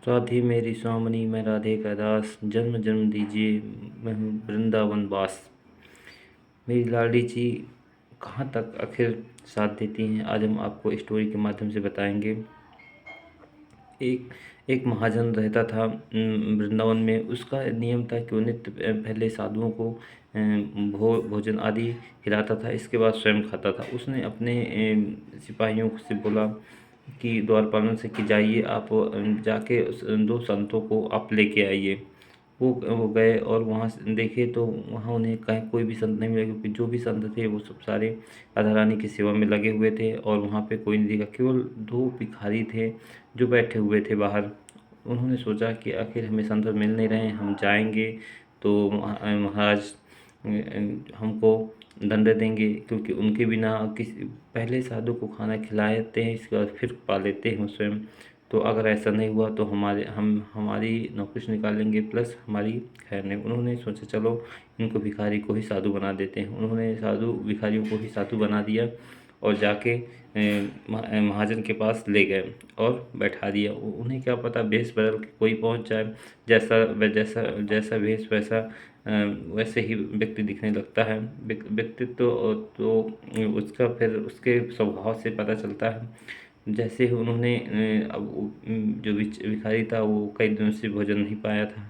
राधे मेरी स्वामिनी, मैं राधे का दास, जन्म जन्म दीजिए मैं हूँ वृंदावन वास। मेरी लाडी जी कहाँ तक आखिर साथ देती हैं, आज हम आपको स्टोरी के माध्यम से बताएंगे। एक एक महाजन रहता था वृंदावन में। उसका नियम था कि वो नित्य पहले साधुओं को भोजन आदि खिलाता था, इसके बाद स्वयं खाता था। उसने अपने सिपाहियों से बोला कि द्वारपालों से कि जाइए आप जाके दो संतों को आप लेके आइए। वो गए और वहाँ से देखे तो वहाँ उन्हें कहीं कोई भी संत नहीं मिला, क्योंकि जो भी संत थे वो सब सारे राधा रानी की सेवा में लगे हुए थे और वहाँ पे कोई नहीं दिखा। केवल दो भिखारी थे जो बैठे हुए थे बाहर। उन्होंने सोचा कि आखिर हमें संत मिल नहीं रहे हैं, हम जाएंगे तो महाराज हमको दंड देंगे, क्योंकि उनके बिना किसी पहले साधु को खाना खिलाते हैं, इसके बाद फिर पा लेते हैं स्वयं। तो अगर ऐसा नहीं हुआ तो हमारी नौकरी से निकालेंगे, प्लस हमारी खैर नहीं। उन्होंने सोचा चलो इनको भिखारी को ही साधु बना देते हैं। उन्होंने साधु भिखारियों को ही साधु बना दिया और जाके महाजन के पास ले गए और बैठा दिया। उन्हें क्या पता भेष बदल के कोई पहुंच जाए। जैसा जैसा जैसा भेष वैसा वैसे ही व्यक्ति दिखने लगता है। व्यक्तित्व तो उसका फिर उसके स्वभाव से पता चलता है। जैसे ही उन्होंने अब जो भिखारी था वो कई दिनों से भोजन नहीं पाया था,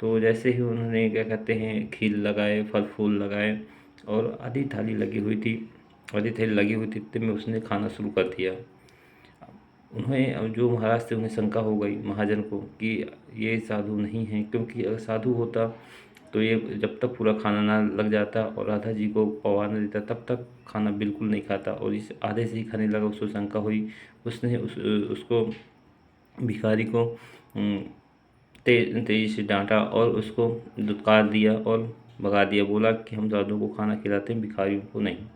तो जैसे ही उन्होंने क्या कहते हैं खील लगाए, फल फूल लगाए और आधी थाली लगी हुई थी, आधी थाली लगी हुई थी, इतने में उसने खाना शुरू कर दिया। उन्हें अब जो महाराज थे उन्हें शंका हो गई महाजन को कि ये साधु नहीं है, क्योंकि अगर साधु होता तो ये जब तक पूरा खाना ना लग जाता और राधा जी को पवा न देता तब तक खाना बिल्कुल नहीं खाता, और इस आधे से ही खाने लगा। उसको शंका हुई। उसने उसको भिखारी को तेजी से डांटा और उसको दुत्कार दिया और भगा दिया। बोला कि हम साधुओं को खाना खिलाते हैं, भिखारियों को नहीं।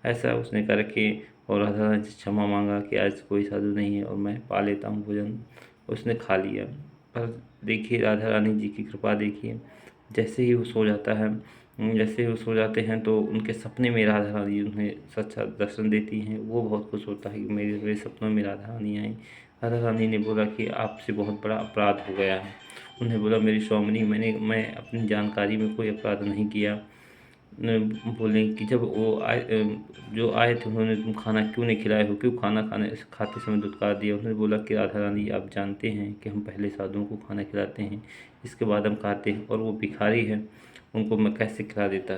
ऐसा उसने करके और राधा रानी से क्षमा मांगा कि आज कोई साधु नहीं है और मैं पा लेता हूँ भोजन। उसने खा लिया। पर देखिए राधा रानी जी की कृपा देखिए, जैसे ही वो सो जाता है, जैसे ही वो सो जाते हैं तो उनके सपने में राधा रानी उन्हें सच्चा दर्शन देती हैं। वो बहुत खुश होता है कि मेरे सपनों में राधा रानी आई। राधा रानी ने बोला कि आपसे बहुत बड़ा अपराध हो गया है। उन्हें बोला मेरी स्वामिनी, मैं अपनी जानकारी में कोई अपराध नहीं किया। बोले कि जब वो आए जो आए थे उन्होंने तुम खाना क्यों नहीं खिलाए हो, क्यों खाना खाते समय दुत्कार दिया। उन्होंने बोला कि राधा रानी आप जानते हैं कि हम पहले साधुओं को खाना खिलाते हैं, इसके बाद हम खाते हैं, और वो भिखारी है उनको मैं कैसे खिला देता।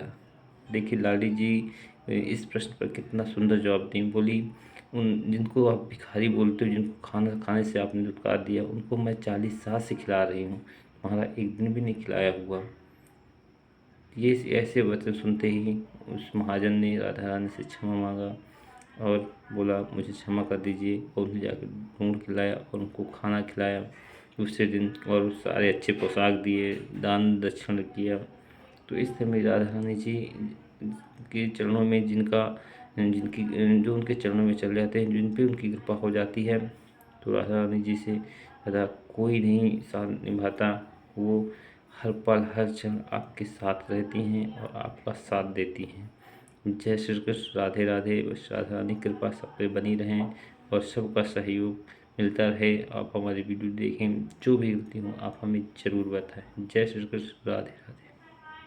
देखिए लाडी जी इस प्रश्न पर कितना सुंदर जवाब दी। बोली उन जिनको आप भिखारी बोलते हो, जिनको खाना खाने से आपने दुत्कार दिया, उनको मैं 40 साल से खिला रही हूँ, तुम्हारा एक दिन भी नहीं खिलाया हुआ। ये ऐसे वचन सुनते ही उस महाजन ने राधा रानी से क्षमा मांगा और बोला मुझे क्षमा कर दीजिए, और उन्हें जाकर ढूंढ के लाया और उनको खाना खिलाया दूसरे दिन, और सारे अच्छे पोशाक दिए, दान दक्षिण किया। तो इस तरह मेरी राधा रानी जी के चरणों में जिनका जिनकी जो उनके चरणों में चले जाते हैं, जिन पे उनकी कृपा हो जाती है, तो राधा रानी जी से ज़्यादा कोई नहीं साथ निभाता। वो हर पल हर क्षण आपके साथ रहती हैं और आपका साथ देती हैं। जय श्री कृष्ण, राधे राधे। बस राधा रानी कृपा सब पे बनी रहें और सबका सहयोग मिलता रहे। आप हमारी वीडियो देखें, जो भी गलती हो आप हमें ज़रूर बताएं। जय श्री कृष्ण, राधे राधे।